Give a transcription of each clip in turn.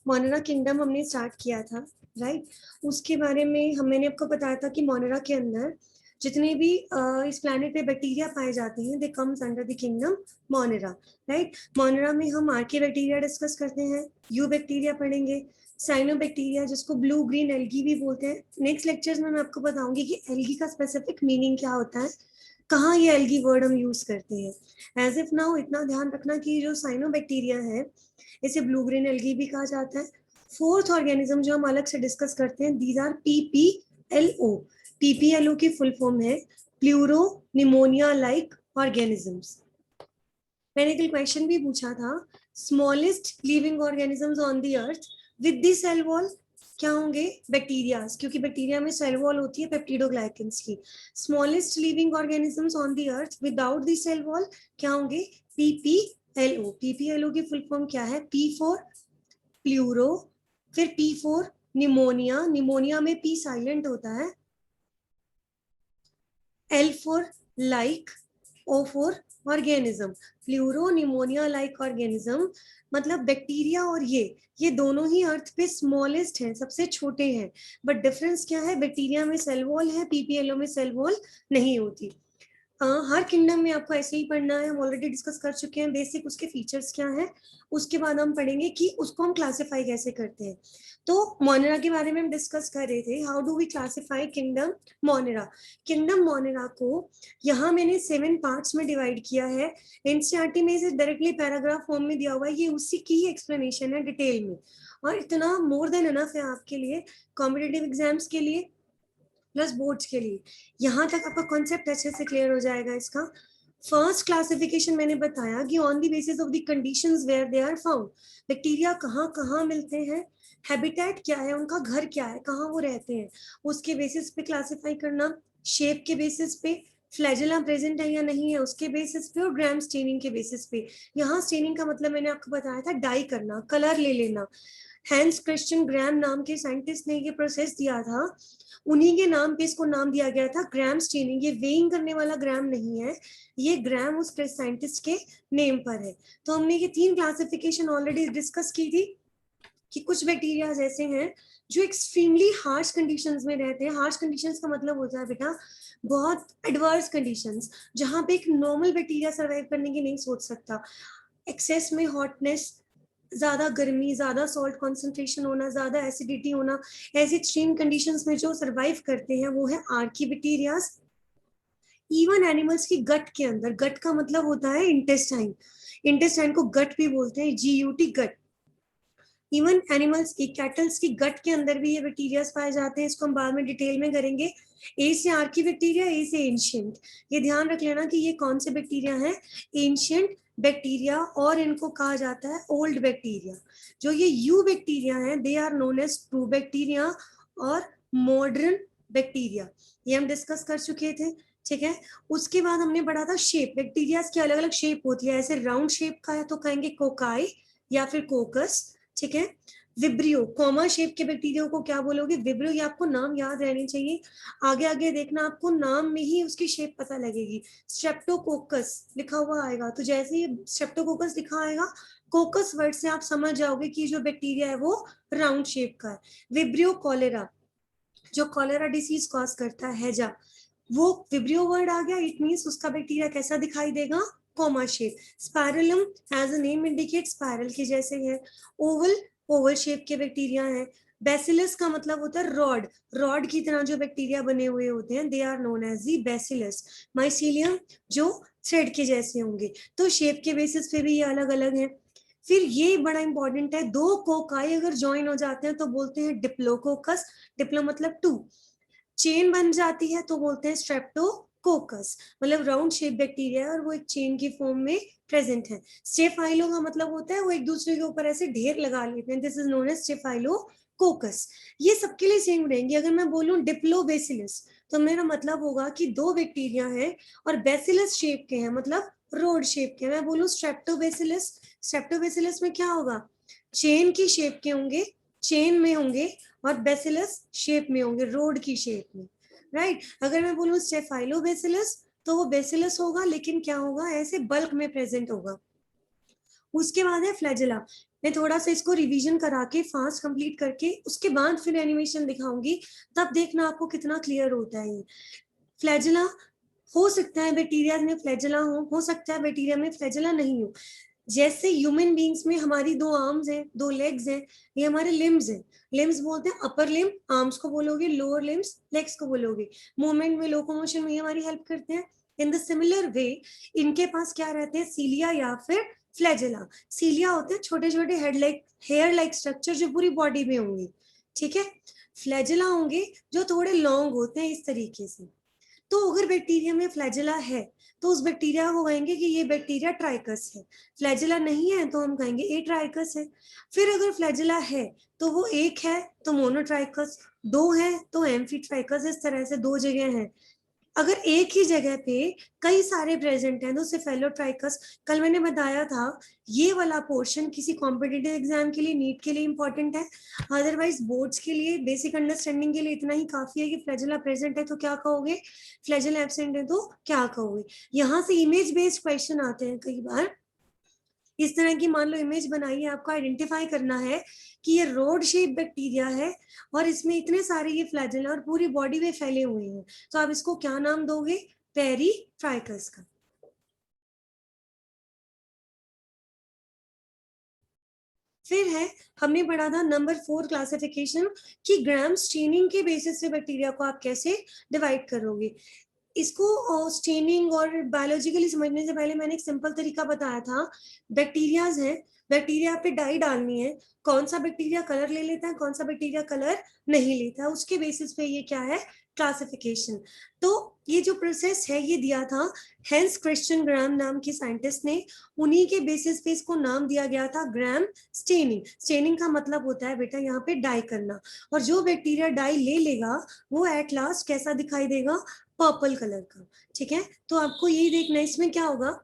Monera kingdom हमने start किया था, राइट। उसके बारे में मैंने आपको बताया था कि मोनेरा के अंदर जितने भी इस प्लैनेट पे बैक्टीरिया पाए जाते हैं, they comes under the kingdom Monera, right. Monera में हम आर्के बैक्टीरिया डिस्कस करते हैं, यू बैक्टीरिया पढ़ेंगे, साइनोबैक्टीरिया जिसको ब्लू ग्रीन एल्गी भी बोलते हैं। नेक्स्ट लेक्चर्स में मैं आपको बताऊंगी कि एल्गी का स्पेसिफिक मीनिंग क्या होता है, कहाँ ये एल्गी वर्ड हम यूज करते हैं। एज इफ नाउ इतना ध्यान रखना कि जो साइनोबैक्टीरिया है इसे ब्लू ग्रीन एल्गी भी कहा जाता है। फोर्थ ऑर्गेनिज्म जो हम अलग से डिस्कस करते हैं, दीज आर पीपीएलओ। पीपीएलओ की फुल फॉर्म है प्लूरो निमोनिया लाइक ऑर्गेनिजम्स। मैंने कल क्वेश्चन भी पूछा था, smallest living organisms on the earth with the cell wall क्या होंगे? बैक्टीरियाज, क्योंकि बैक्टीरिया में सेल वॉल होती है पेप्टिडोग्लाइकेंस की। Smallest living organisms on the earth without the cell wall क्या होंगे? पीपीएलओ। पीपीएलओ की फुल फॉर्म क्या है? पी फॉर प्लूरो, फिर पी फॉर निमोनिया, निमोनिया में पी साइलेंट होता है, L for like, O for organism. Pleuro pneumonia like organism मतलब बैक्टीरिया और ये दोनों ही अर्थ पे स्मॉलेस्ट हैं, सबसे छोटे हैं। बट डिफरेंस क्या है? बैक्टीरिया में सेल वॉल है, पीपीएलओ में सेल वॉल नहीं होती। हर किंगडम में आपको ऐसे ही पढ़ना है, हम ऑलरेडी डिस्कस कर चुके हैं बेसिक उसके फीचर्स क्या है। उसके बाद हम पढ़ेंगे कि उसको हम क्लासिफाई कैसे करते हैं। तो मोनेरा के बारे में हम डिस्कस कर रहे थे, how do we classify kingdom Monera. Kingdom Monera को यहाँ मैंने 7 पार्ट्स में डिवाइड किया है। एनसीईआरटी में इसे डायरेक्टली पैराग्राफ फॉर्म में दिया हुआ है, ये उसी की ही एक्सप्लेनेशन है डिटेल में, और इतना मोर देन इनफ है आपके लिए कॉम्पिटिटिव एग्जाम्स के लिए प्लस बोर्ड्स के लिए। यहाँ तक आपका कॉन्सेप्ट अच्छे से क्लियर हो जाएगा इसका। फर्स्ट क्लासिफिकेशन मैंने बताया कि on the basis of the conditions where they are found, bacteria कहाँ कहाँ मिलते हैं, हैबिटेट क्या है, उनका घर क्या है, कहाँ वो रहते हैं, उसके बेसिस पे क्लासिफाई करना। शेप के बेसिस पे, फ्लैजेला प्रेजेंट है या नहीं है उसके बेसिस पे, और ग्राम स्टेनिंग के बेसिस पे। यहाँ स्टेनिंग का मतलब मैंने आपको बताया था डाई करना, कलर ले लेना। हैंस क्रिश्चियन ग्राम नाम के साइंटिस्ट ने ये प्रोसेस दिया था, उन्हीं के नाम पे इसको नाम दिया गया था ग्राम स्टेनिंग। ये वेइंग करने वाला ग्राम नहीं है, ये ग्राम उस साइंटिस्ट के नेम पर है। तो हमने ये 3 क्लासिफिकेशन ऑलरेडी डिस्कस की थी कि कुछ बैक्टीरिया ऐसे हैं जो एक्सट्रीमली हार्श कंडीशंस में रहते हैं। हार्श कंडीशंस का मतलब होता है बेटा बहुत एडवर्स कंडीशंस, जहां पे एक नॉर्मल बैक्टीरिया सर्वाइव करने की नहीं सोच सकता। एक्सेस में हॉटनेस, ज्यादा गर्मी, ज्यादा सॉल्ट कॉन्सेंट्रेशन होना, ज्यादा एसिडिटी होना, ऐसी एक्सट्रीम कंडीशंस में जो सर्वाइव करते हैं वो है आर्कीबैक्टीरियाज। इवन एनिमल्स की गट के अंदर, गट का मतलब होता है इंटेस्टाइन, इंटेस्टाइन को गट भी बोलते हैं, जीयूटी गट। इवन एनिमल्स की, कैटल्स की गट के अंदर भी ये बैक्टीरिया पाए जाते हैं, इसको हम बाद में डिटेल में करेंगे। ए से आर्की बैक्टीरिया, ए से एंशियंट, ये ध्यान रख लेना कि ये कौन से बैक्टीरिया है, एंशियंट बैक्टीरिया, और इनको कहा जाता है ओल्ड बैक्टीरिया। जो ये यू बैक्टीरिया है, they are known as true bacteria और मॉडर्न बैक्टीरिया, ये हम डिस्कस कर चुके थे, ठीक है। उसके बाद हमने पढ़ा था शेप, बैक्टीरिया की अलग अलग शेप होती है, ऐसे राउंड शेप का है तो कहेंगे कोकाई या फिर कोकस, ठीक है। विब्रियो, कॉमा शेप के बैक्टीरिया को क्या बोलोगे? विब्रियो। ये आपको नाम याद रहने चाहिए, आगे आगे देखना आपको नाम में ही उसकी शेप पता लगेगी। स्ट्रेप्टोकोकस लिखा हुआ आएगा, तो जैसे ही स्ट्रेप्टोकोकस लिखा आएगा, कोकस वर्ड से आप समझ जाओगे कि जो बैक्टीरिया है वो राउंड शेप का है। विब्रियो कॉलेरा, जो कॉलेरा डिसीज कॉज करता है, हैजा, वो विब्रियो वर्ड आ गया, इट मींस उसका बैक्टीरिया कैसा दिखाई देगा? Comma shape. Spirillum, as a name indicate, spiral के जैसे है। ओवल, ओवल शेप के बैक्टीरिया है। बेसिलस का मतलब होता है रॉड, रॉड की तरह जो बैक्टीरिया बने हुए होते हैं, they are known as the bacillus. Mycelium, जो थ्रेड के जैसे होंगे। तो शेप के बेसिस पे भी ये अलग अलग है। फिर ये बड़ा इंपॉर्टेंट है, दो कोकाई अगर ज्वाइन हो जाते हैं तो बोलते हैं डिप्लोकोकस, डिप्लो मतलब टू, चेन बन जाती है तो बोलते हैं स्ट्रेप्टोकोकस, मतलब राउंड शेप बैक्टीरिया है और वो एक चेन की फॉर्म में प्रेजेंट है। स्टेफाइलो का मतलब होता है वो एक दूसरे के ऊपर ऐसे ढेर लगा लेते हैं, this is known as staphylococcus. ये सबके लिए सेम रहेंगे। अगर मैं बोलूं डिप्लोबेसिलस तो मेरा मतलब होगा कि दो बैक्टीरिया है और बेसिलस शेप के हैं, मतलब रोड शेप के। मैं बोलूं स्ट्रेप्टोबेसिलस, स्ट्रेप्टोबेसिलस में क्या होगा? चेन की शेप के होंगे, चेन में होंगे, और बेसिलस शेप में होंगे, रोड की शेप में, राइट। अगर मैं बोलूं स्टेफाइलोबेसिलस तो वो बेसिलस होगा, लेकिन क्या होगा? ऐसे बल्क में प्रेजेंट होगा। उसके बाद है फ्लैजेला, मैं थोड़ा सा इसको रिवीजन करा के फास्ट कंप्लीट करके उसके बाद फिर एनिमेशन दिखाऊंगी, तब देखना आपको कितना क्लियर होता है। ये फ्लैजिला हो सकता है बैक्टीरिया में फ्लैजिला हो सकता है बैक्टीरिया में फ्लैजिला नहीं हो। जैसे ह्यूमन बींग्स में हमारी 2 आर्म्स हैं, 2 लेग्स हैं, ये हमारे लिम्स हैं। लिम्स बोलते हैं अपर लिम, आर्म्स को बोलोगे, लोअर लिम्स लेग्स को बोलोगे। मूवमेंट में, लोकोमोशन में हमारी हेल्प करते हैं। इन द सिमिलर वे इनके पास क्या रहते हैं, सीलिया या फिर फ्लैजिला। सीलिया होते हैं छोटे छोटे हेयर लाइक स्ट्रक्चर जो पूरी बॉडी में होंगे, ठीक है। फ्लैजिला होंगे जो थोड़े लॉन्ग होते हैं इस तरीके से। तो अगर बैक्टीरिया में फ्लैजिला है तो उस बैक्टीरिया को कहेंगे कि ये बैक्टीरिया ट्राइकस है। फ्लैजिला नहीं है तो हम कहेंगे ए ट्राइकस है। फिर अगर फ्लैजिला है तो वो एक है तो मोनोट्राइकस, 2 है तो एम्फीट्राइकस। इस तरह से 2 जगह है। अगर एक ही जगह पे कई सारे प्रेजेंट हैं तो सेफेलोट्राइकस। कल मैंने बताया था ये वाला पोर्शन किसी कॉम्पिटिटिव एग्जाम के लिए, नीट के लिए इंपॉर्टेंट है। अदरवाइज बोर्ड्स के लिए बेसिक अंडरस्टैंडिंग के लिए इतना ही काफी है कि फ्लैजिला प्रेजेंट है तो क्या कहोगे, फ्लैजिला एब्सेंट है तो क्या कहोगे। यहाँ से इमेज बेस्ड क्वेश्चन आते हैं कई बार। इस तरह की मान लो इमेज बनाई है, आपको आइडेंटिफाई करना है कि ये रोड शेप बैक्टीरिया है और इसमें इतने सारे ये फ्लैजिला और पूरी बॉडी में फैले हुए हैं, तो आप इसको क्या नाम दोगे, पेरीट्राइकस का। फिर है, हमने पढ़ा था नंबर 4 क्लासिफिकेशन कि ग्राम स्टेनिंग के बेसिस पे बैक्टीरिया को आप कैसे डिवाइड करोगे। इसको स्टेनिंग और बायोलॉजिकली समझने से पहले मैंने एक सिंपल तरीका बताया था। बैक्टीरियाज हैं, बैक्टीरिया पे डाई डालनी है, कौन सा बैक्टीरिया कलर ले लेता है, कौन सा बैक्टीरिया कलर नहीं लेता, उसके बेसिस पे ये क्या है, क्लासिफिकेशन। तो ये जो प्रोसेस है ये दिया था हेंस क्रिश्चियन ग्राम नाम के साइंटिस्ट ने। उन्हीं के बेसिस पे इसको नाम दिया गया था ग्राम स्टेनिंग। स्टेनिंग का मतलब होता है बेटा यहाँ पे डाई करना, और जो बैक्टीरिया डाई ले लेगा वो एट लास्ट कैसा दिखाई देगा, पर्पल कलर का, ठीक है। तो आपको यही देखना है इसमें क्या होगा।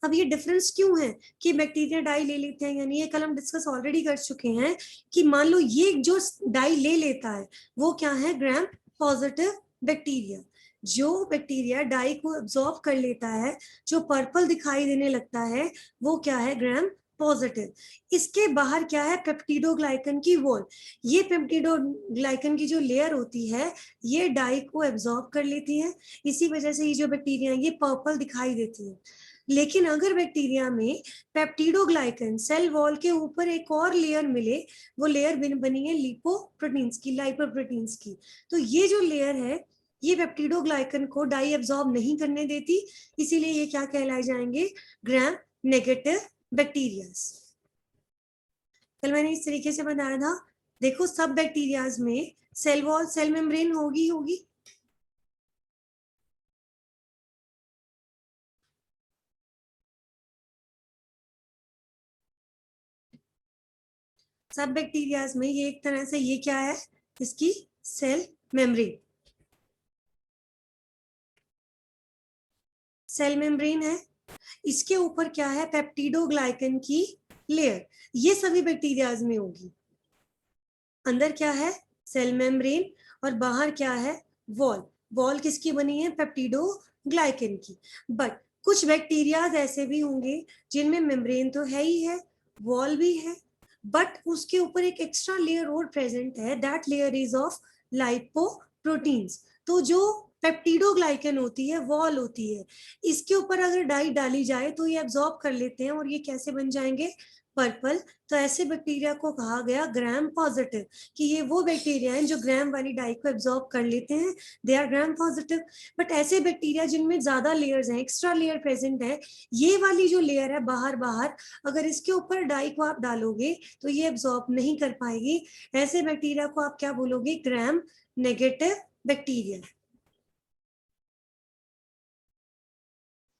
अब ये डिफरेंस क्यों है कि बैक्टीरिया डाई ले लेते हैं, यानी ये कल हम डिस्कस ऑलरेडी कर चुके हैं कि मान लो ये जो डाई ले लेता है वो क्या है, ग्राम पॉजिटिव बैक्टीरिया। जो बैक्टीरिया डाई को एब्जॉर्ब कर लेता है, जो पर्पल दिखाई देने लगता है, वो क्या है, ग्राम पॉजिटिव। इसके बाहर क्या है, पेप्टिडोग्लाइकन की वॉल। ये पेप्टिडोग्लाइकन की जो लेयर होती है ये डाई को एब्जॉर्ब कर लेती है, इसी वजह से ये जो बैक्टीरिया ये पर्पल दिखाई देती है। लेकिन अगर बैक्टीरिया में पेप्टिडोग्लाइकन सेल वॉल के ऊपर एक और लेयर मिले, वो लेयर बनी है लिपोप्रोटीन्स की, लाइपोप्रोटीन्स की, तो ये जो लेयर है ये पेप्टिडोग्लाइकन को डाई एब्जॉर्ब नहीं करने देती, इसीलिए ये क्या कहलाए जाएंगे, ग्राम नेगेटिव बैक्टीरियाज। कल मैंने इस तरीके से बताया था, देखो सब बैक्टीरियाज में सेल वॉल, सेल मेम्ब्रेन होगी। सब बैक्टीरियाज में ये एक तरह से ये क्या है, इसकी सेल मेम्ब्रेन, सेल मेम्ब्रेन है। इसके ऊपर क्या है, पेप्टिडोग्लाइकन की लेयर। ये सभी बैक्टीरियाज में होगी। अंदर क्या है, सेल मेम्ब्रेन, और बाहर क्या है, वॉल। वॉल किसकी बनी है, पेप्टिडोग्लाइकन की। बट कुछ बैक्टीरियाज ऐसे भी होंगे जिनमें मेम्ब्रेन तो है ही है, वॉल भी है, बट उसके ऊपर एक एक्स्ट्रा लेयर और प्रेजेंट है, that layer is of lipoproteins. तो जो पेप्टिडोग्लाइकन होती है, वॉल होती है, इसके ऊपर अगर डाई डाली जाए तो ये एब्जॉर्ब कर लेते हैं और ये कैसे बन जाएंगे, पर्पल। तो ऐसे बैक्टीरिया को कहा गया ग्राम पॉजिटिव, कि ये वो बैक्टीरिया हैं जो ग्राम वाली डाई को एब्जॉर्ब कर लेते हैं, they are gram positive. But ऐसे बैक्टीरिया जिनमें ज्यादा लेयर्स हैं, एक्स्ट्रा लेयर प्रेजेंट है, ये वाली जो लेयर है बाहर बाहर, अगर इसके ऊपर डाई को आप डालोगे तो ये एब्जॉर्ब नहीं कर पाएगी। ऐसे बैक्टीरिया को आप क्या बोलोगे, ग्राम नेगेटिव बैक्टीरिया,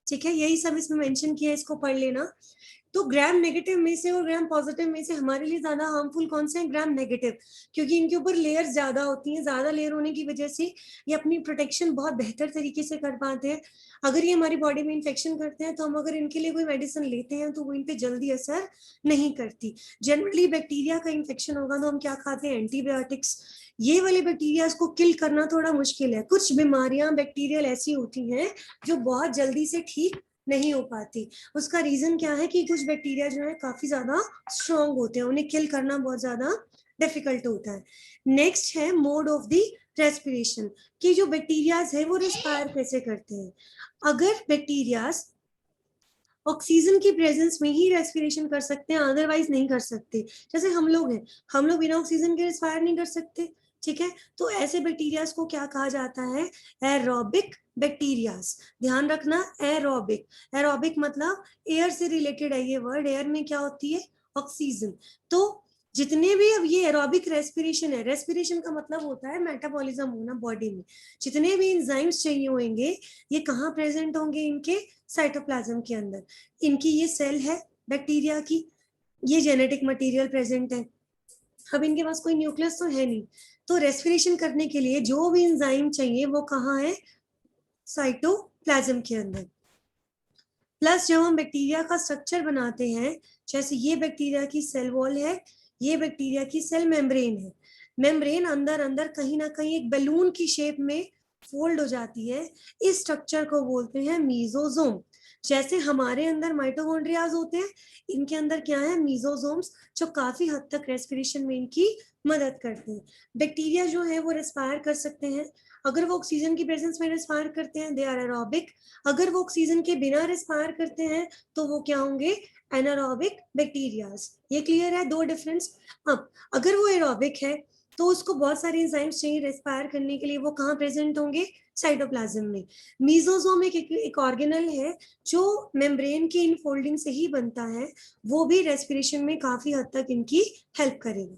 ठीक है। यही सब इसमें मेंशन किया है, इसको पढ़ लेना। तो ग्राम नेगेटिव में से और ग्राम पॉजिटिव में से हमारे लिए ज्यादा हार्मफुल कौन से हैं, ग्राम नेगेटिव, क्योंकि इनके ऊपर लेयर ज्यादा होती हैं। ज्यादा लेयर होने की वजह से ये अपनी प्रोटेक्शन बहुत बेहतर तरीके से कर पाते हैं। अगर ये हमारी बॉडी में इन्फेक्शन करते हैं तो हम अगर इनके लिए कोई मेडिसिन लेते हैं तो वो इन पे जल्दी असर नहीं करती। जनरली बैक्टीरिया का इन्फेक्शन होगा तो हम क्या खाते हैं, एंटीबायोटिक्स। ये वाले बैक्टीरिया को किल करना थोड़ा मुश्किल है। कुछ बीमारियां बैक्टीरियल ऐसी होती हैं जो बहुत जल्दी से ठीक नहीं हो पाती। उसका रीजन क्या है कि कुछ बैक्टीरिया जो है काफी ज्यादा स्ट्रॉन्ग होते हैं, उन्हें किल करना बहुत ज्यादा डिफिकल्ट होता है। नेक्स्ट है मोड ऑफ द रेस्पिरेशन, कि जो बैक्टीरियाज है वो रेस्पायर कैसे करते हैं। अगर बैक्टीरियाज ऑक्सीजन की प्रेजेंस में ही रेस्पिरेशन कर सकते हैं, अदरवाइज नहीं कर सकते, जैसे हम लोग हैं, हम लोग बिना ऑक्सीजन के रेस्पायर नहीं कर सकते, ठीक है। तो ऐसे बैक्टीरियाज को क्या कहा जाता है, एरोबिक बैक्टीरियाज। ध्यान रखना, एरोबिक, एरोबिक मतलब एयर से रिलेटेड है ये वर्ड, एयर में क्या होती है, ऑक्सीजन। तो जितने भी, अब ये एरोबिक रेस्पिरेशन है, रेस्पिरेशन का मतलब होता है मेटाबॉलिज्म होना बॉडी में, जितने भी एंजाइम्स चाहिए होंगे ये कहाँ प्रेजेंट होंगे, इनके साइटोप्लाज्म के अंदर। इनकी ये सेल है बैक्टीरिया की, ये जेनेटिक मटेरियल प्रेजेंट है। अब इनके पास कोई न्यूक्लियस तो है नहीं, तो रेस्पिरेशन करने के लिए जो भी एंजाइम चाहिए वो कहाँ है, साइटोप्लाज्म के अंदर। प्लस जब हम बैक्टीरिया का स्ट्रक्चर बनाते हैं, जैसे ये बैक्टीरिया की सेल वॉल है, ये बैक्टीरिया की सेल मेम्ब्रेन है, मेम्ब्रेन अंदर अंदर कहीं ना कहीं एक बैलून की शेप में फोल्ड हो जाती है, इस स्ट्रक्चर को बोलते हैं मीजोजोम। जैसे हमारे अंदर माइटोकॉन्ड्रियाज होते हैं, इनके अंदर क्या है, मीजोजोम्स, जो काफी हद तक रेस्पिरेशन में इनकी मदद करते हैं। बैक्टीरिया जो है वो रेस्पायर कर सकते हैं, अगर वो ऑक्सीजन की प्रेजेंस में रेस्पायर करते हैं दे आर एरोबिक, अगर वो ऑक्सीजन के बिना रेस्पायर करते हैं तो वो क्या होंगे, एनारोबिक बैक्टीरियाज। ये क्लियर है, दो डिफरेंस। अब अगर वो एरोबिक है तो उसको बहुत सारे एंजाइम्स चाहिए रेस्पायर करने के लिए, वो कहाँ प्रेजेंट होंगे, साइटोप्लाज्म में। मीजोजोम एक ऑर्गेनल है जो मेम्ब्रेन की इनफोल्डिंग से ही बनता है, वो भी रेस्पिरेशन में काफी हद तक इनकी हेल्प करेगा,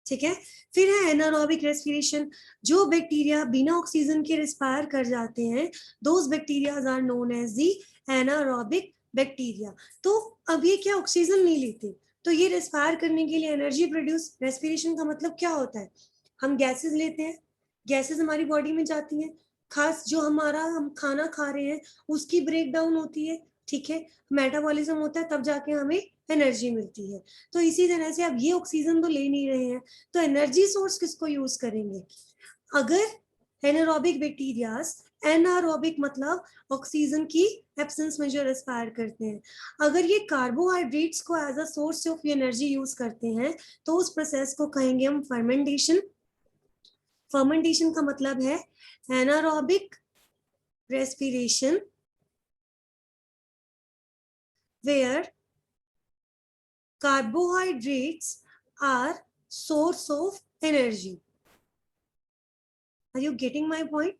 ठीक है। फिर है एनारोबिक रेस्पिरेशन, जो बैक्टीरिया बिना ऑक्सीजन के रेस्पायर कर जाते हैं, those bacterias are known as the anaerobic bacteria. तो अब ये क्या ऑक्सीजन नहीं लेते, तो ये रेस्पायर करने के लिए एनर्जी प्रोड्यूस, रेस्पिरेशन का मतलब क्या होता है, हम गैसेस लेते हैं, गैसेस हमारी बॉडी में जाती हैं, खास जो हमारा हम खाना खा रहे हैं उसकी ब्रेक डाउन होती है, ठीक है, मेटाबॉलिज्म होता है, तब जाके हमें एनर्जी मिलती है। तो इसी तरह से अब ये ऑक्सीजन तो ले नहीं रहे हैं, तो एनर्जी सोर्स किसको यूज करेंगे, अगर एनारोबिक बैक्टीरियाज, एनारोबिक मतलब ऑक्सीजन की एब्सेंस में जो रेस्पायर करते हैं, अगर ये कार्बोहाइड्रेट्स को as a source of energy use करते हैं तो उस प्रोसेस को कहेंगे हम फर्मेंटेशन। फर्मेंटेशन का मतलब है anaerobic respiration where carbohydrates are source of energy. Are you getting my point?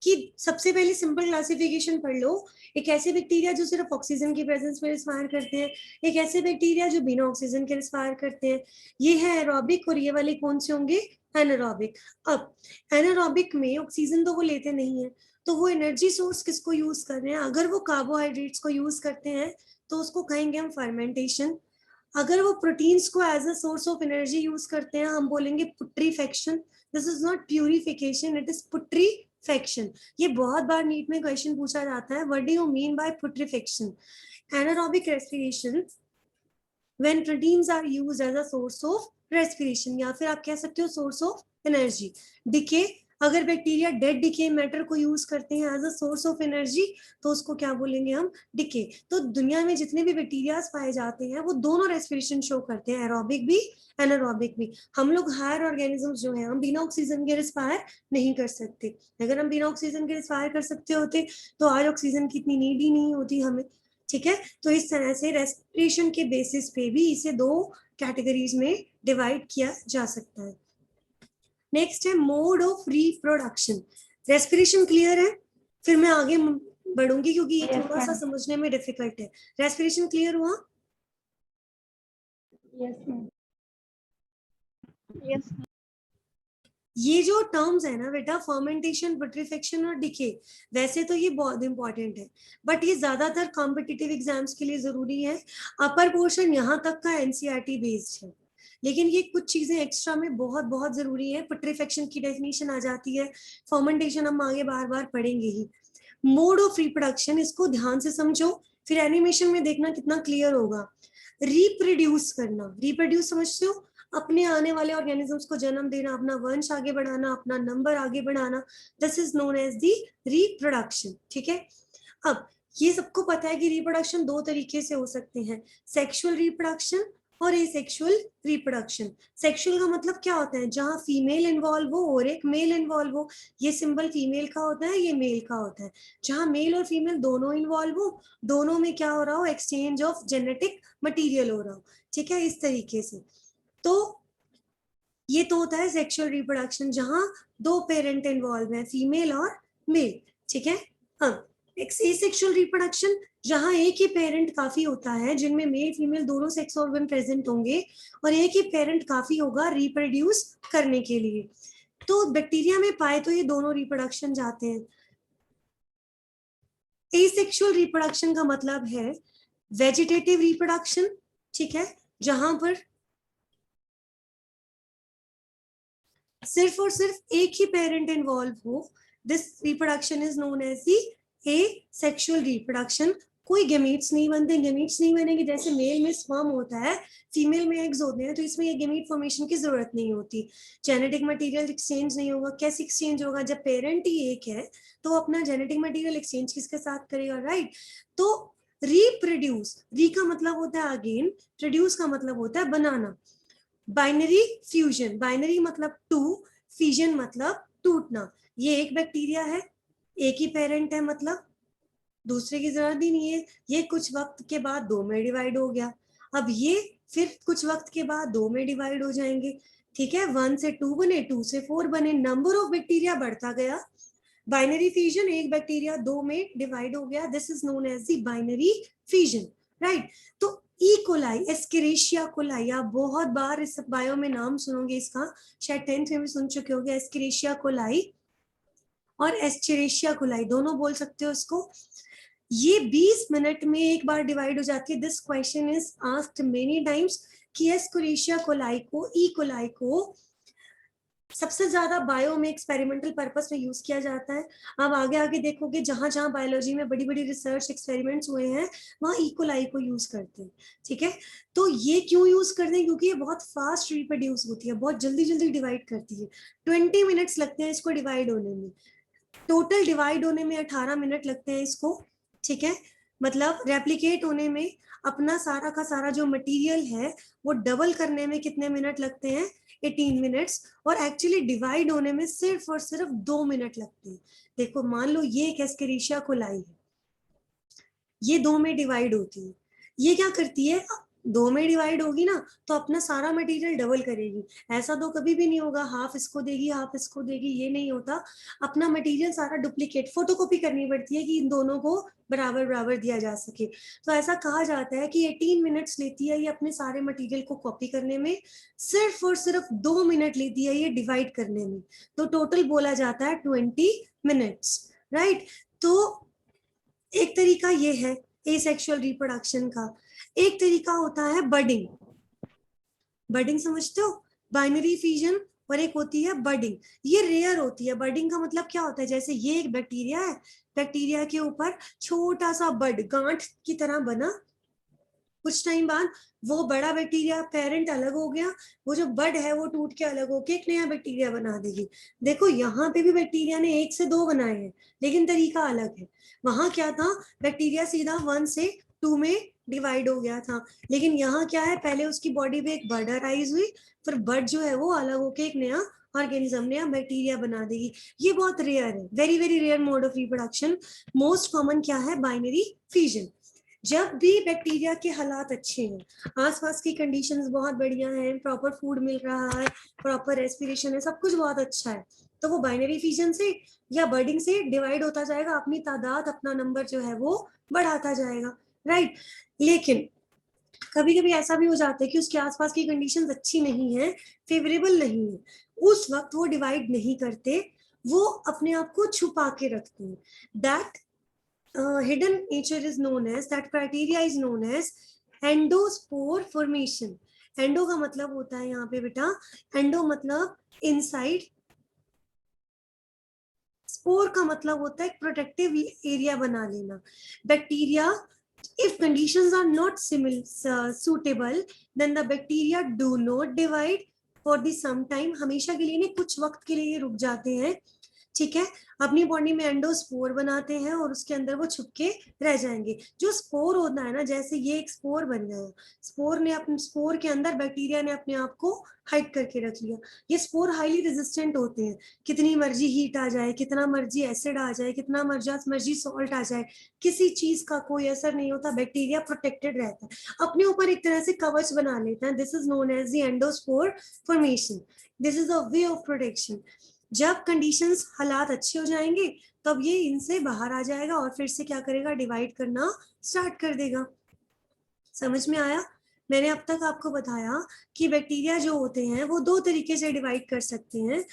कि सबसे पहले सिंपल क्लासिफिकेशन पढ़ लो, एक ऐसे बैक्टीरिया जो सिर्फ ऑक्सीजन की प्रेजेंस में रेस्पायर करते हैं, एक ऐसे बैक्टीरिया जो बिना ऑक्सीजन के रेस्पायर करते हैं, ये है एरोबिक, और ये वाले कौन से होंगे, एनारोबिक। अब एनारोबिक में ऑक्सीजन तो वो लेते नहीं है, तो वो एनर्जी सोर्स किसको यूज कर रहे हैं, अगर वो कार्बोहाइड्रेट्स को यूज करते हैं तो उसको कहेंगे हम फर्मेंटेशन, अगर वो प्रोटीन्स को as a source of energy use करते हैं हम बोलेंगे putrefaction. This is not purification, it is putrefaction. ये बहुत बार नीट में क्वेश्चन पूछा जाता है, what do you mean by putrefaction. Anaerobic respiration when proteins are used as a source of respiration, या फिर आप कह सकते हो सोर्स ऑफ एनर्जी। डिके, अगर बैक्टीरिया डेड डिके मैटर को यूज करते हैं as a source of energy तो उसको क्या बोलेंगे हम, डिके। तो दुनिया में जितने भी बैक्टीरियाज पाए जाते हैं वो दोनों रेस्पिरेशन शो करते हैं, एरोबिक भी एनारोबिक भी। हम लोग हायर ऑर्गेनिजम्स जो है हम बिना ऑक्सीजन के रेस्पायर नहीं कर सकते, अगर हम बिना ऑक्सीजन के रेस्पायर कर सकते होते तो आज ऑक्सीजन की इतनी नीड ही नहीं होती हमें, ठीक है। तो इस तरह से रेस्पिरेशन के बेसिस पे भी इसे दो कैटेगरीज में डिवाइड किया जा सकता है। नेक्स्ट है mode of reproduction. Respiration clear है, फिर मैं आगे बढ़ूंगी क्योंकि ये थोड़ा सा समझने में डिफिकल्ट है। रेस्पिरेशन क्लियर हुआ? यस। ये जो टर्म्स है ना बेटा, फर्मेंटेशन, पुट्रीफेक्शन और डिके, वैसे तो ये बहुत इंपॉर्टेंट है, बट ये ज्यादातर कॉम्पिटिटिव एग्जाम्स के लिए जरूरी है। अपर पोर्शन यहाँ तक का एनसीईआरटी बेस्ड है, लेकिन ये कुछ चीजें एक्स्ट्रा में बहुत बहुत जरूरी है। पुट्रीफेक्शन की डेफिनेशन आ जाती है, फर्मेंटेशन हम आगे बार बार पढ़ेंगे ही। मोड ऑफ रिप्रोडक्शन, इसको ध्यान से समझो, फिर एनिमेशन में देखना कितना क्लियर होगा। रिप्रोड्यूस करना, रिप्रोड्यूस समझते हो, अपने आने वाले ऑर्गेनिजम्स को जन्म देना, अपना वंश आगे बढ़ाना, अपना नंबर आगे बढ़ाना, this is known as the reproduction. ठीक है, अब ये सबको पता है कि रिप्रोडक्शन दो तरीके से हो सकते हैं, सेक्सुअल रिप्रोडक्शन और एसेक्सुअल रिप्रोडक्शन। सेक्सुअल का मतलब क्या होता है, जहां फीमेल इन्वॉल्व हो और एक मेल इन्वॉल्व हो। ये सिंबल फीमेल का होता है, ये मेल का होता है। जहां मेल और फीमेल दोनों इन्वॉल्व हो, दोनों में क्या हो रहा हो, एक्सचेंज ऑफ जेनेटिक मटीरियल हो रहा हो। ठीक है, इस तरीके से। तो ये तो होता है सेक्सुअल रिप्रोडक्शन, जहां दो पेरेंट इन्वॉल्व है, फीमेल और मेल। ठीक है, अब एसेक्सुअल रिप्रोडक्शन, जहां एक ही पेरेंट काफी होता है, जिनमें मेल फीमेल दोनों सेक्स ऑर्गन प्रेजेंट होंगे और एक ही पेरेंट काफी होगा रिप्रोड्यूस करने के लिए। तो बैक्टीरिया में पाए तो ये दोनों रिप्रोडक्शन जाते हैं। एसेक्सुअल रिप्रोडक्शन का मतलब है वेजिटेटिव रिप्रोडक्शन। ठीक है, जहां पर सिर्फ और सिर्फ एक ही पेरेंट इन्वॉल्व हो, this reproduction is known as the asexual reproduction. कोई गेमीट्स नहीं बनते, गेमीट्स नहीं बनेंगे। जैसे मेल में स्पर्म होता है, फीमेल में एग्स होते हैं, तो इसमें ये गेमीट फॉर्मेशन की जरूरत नहीं होती। जेनेटिक मटेरियल एक्सचेंज नहीं होगा। कैसे एक्सचेंज होगा, जब पेरेंट ही एक है तो अपना जेनेटिक मटेरियल एक्सचेंज किसके साथ करेगा, राइट। तो रिप्रोड्यूस, री का मतलब होता है अगेन, प्रोड्यूस का मतलब होता है बनाना। बाइनरी फ्यूजन, बाइनरी मतलब टू, फ्यूजन मतलब टूटना। ये एक बैक्टीरिया है, एक ही पेरेंट है, मतलब दूसरे की जरूरत ही नहीं है। ये कुछ वक्त के बाद दो में डिवाइड हो गया, अब ये फिर कुछ वक्त के बाद दो में डिवाइड हो जाएंगे। ठीक है, 1 से 2 बने, 2 से 4 बने, नंबर ऑफ बैक्टीरिया बढ़ता गया। बाइनरी फ्यूजन, एक बैक्टीरिया दो में डिवाइड हो गया, this is known as the binary fusion, right. तो ई कोलाई, एस्केरेशिया कोलाई, आप बहुत बार इस बायो में नाम सुनोगे इसका, शायद 10th में भी सुन चुके होंगे। एस्केरेशिया कोलाई और एस्चेरेशिया कोलाई दोनों बोल सकते हो इसको। ये 20 मिनट में एक बार डिवाइड हो जाती है। This question is asked many times कि एस्केरेशिया कोलाई को, ई कोलाई को सबसे ज्यादा बायो में एक्सपेरिमेंटल पर्पस में यूज किया जाता है। अब आगे आगे देखोगे, जहां जहां बायोलॉजी में बड़ी बड़ी रिसर्च एक्सपेरिमेंट्स हुए हैं, वहां इकोलाई को यूज करते हैं। ठीक है, तो ये क्यों यूज करते हैं, क्योंकि ये बहुत फास्ट रिप्रोड्यूस होती है, बहुत जल्दी जल्दी डिवाइड करती है। 20 मिनट्स लगते हैं इसको डिवाइड होने में, टोटल डिवाइड होने में 18 मिनट लगते हैं इसको। ठीक है, मतलब रेप्लिकेट होने में अपना सारा का सारा जो मटेरियल है वो डबल करने में कितने मिनट लगते हैं, 18 मिनट्स। और एक्चुअली डिवाइड होने में सिर्फ और सिर्फ 2 मिनट लगते हैं। देखो, मान लो ये एक एस्केरिशिया कोलाई है, ये दो में डिवाइड होती है। ये क्या करती है, दो में डिवाइड होगी ना, तो अपना सारा मटेरियल डबल करेगी। ऐसा तो कभी भी नहीं होगा हाफ इसको देगी हाफ इसको देगी, ये नहीं होता। अपना मटेरियल सारा डुप्लीकेट, फोटोकॉपी करनी पड़ती है कि इन दोनों को बराबर बराबर दिया जा सके। तो ऐसा कहा जाता है कि 18 मिनट्स लेती है ये अपने सारे मटेरियल को कॉपी करने में, सिर्फ और सिर्फ 2 मिनट लेती है ये डिवाइड करने में। तो टोटल बोला जाता है 20 मिनट्स, राइट। तो एक तरीका ये है एसेक्सुअल रिप्रोडक्शन का। एक तरीका होता है बडिंग। बडिंग समझते हो, बाइनरी फ्यूजन, और एक होती है बडिंग। ये रेयर होती है। बडिंग का मतलब क्या होता है, जैसे ये एक बैक्टीरिया है, बैक्टीरिया के ऊपर छोटा सा बड, गांठ की तरह बना, कुछ टाइम बाद वो बड़ा बैक्टीरिया पेरेंट अलग हो गया, वो जो बड है वो टूट के अलग होके एक नया बैक्टीरिया बना देगी। देखो, यहाँ पे भी बैक्टीरिया ने 1 से 2 बनाए हैं, लेकिन तरीका अलग है। वहां क्या था, बैक्टीरिया सीधा 1 से 2 में डिवाइड हो गया था, लेकिन यहाँ क्या है, पहले उसकी बॉडी पे एक बड अराइज हुई, फिर बड जो है वो अलग होके एक नया ऑर्गेनिज्म, नया बैक्टीरिया बना देगी। ये बहुत रेयर है, very very rare mode of reproduction. Most common क्या है, बाइनरी फ्यूजन। जब भी बैक्टीरिया के हालात अच्छे हैं, आसपास की कंडीशंस बहुत बढ़िया हैं, प्रॉपर फूड मिल रहा है, प्रॉपर रेस्पिरेशन है, सब कुछ बहुत अच्छा है, तो वो बाइनरी फ्यूजन से या बर्डिंग से डिवाइड होता जाएगा, अपनी तादाद, अपना नंबर जो है वो बढ़ाता जाएगा, राइट। लेकिन कभी कभी ऐसा भी हो जाता है कि उसके आसपास की कंडीशंस अच्छी नहीं है, फेवरेबल नहीं है, उस वक्त वो डिवाइड नहीं करते, वो अपने आप को छुपा के रखते हैं। That hidden nature is known as, that criteria is known as endospore formation. Endo का मतलब होता है यहाँ पे बेटा, एंडो मतलब इनसाइड, स्पोर का मतलब होता है प्रोटेक्टिव एरिया बना लेना। Bacteria If conditions are not suitable, then the bacteria do not divide for the some time. हमेशा के लिए नहीं, कुछ वक्त के लिए ये रुक जाते हैं, ठीक है। अपनी बॉडी में एंडोस्पोर बनाते हैं और उसके अंदर वो छुपके रह जाएंगे। जो स्पोर होता है ना, जैसे ये एक स्पोर बन गया, स्पोर ने अपने स्पोर के अंदर बैक्टीरिया ने अपने आप को हाइड करके रख लिया। ये स्पोर हाईली रेजिस्टेंट होते हैं, कितनी मर्जी हीट आ जाए, कितना मर्जी एसिड आ जाए, कितना मर्जी सॉल्ट आ जाए, किसी चीज का कोई असर नहीं होता, बैक्टीरिया प्रोटेक्टेड रहता है, अपने ऊपर एक तरह से कवच बना लेता है। This is known as the endospore formation. This is a way of protection. जब कंडीशंस हालात अच्छे हो जाएंगे तब ये इनसे बाहर आ जाएगा और फिर से क्या करेगा, डिवाइड करना स्टार्ट कर देगा। समझ में आया? मैंने अब तक आपको बताया कि बैक्टीरिया जो होते हैं वो दो तरीके से डिवाइड कर सकते हैं,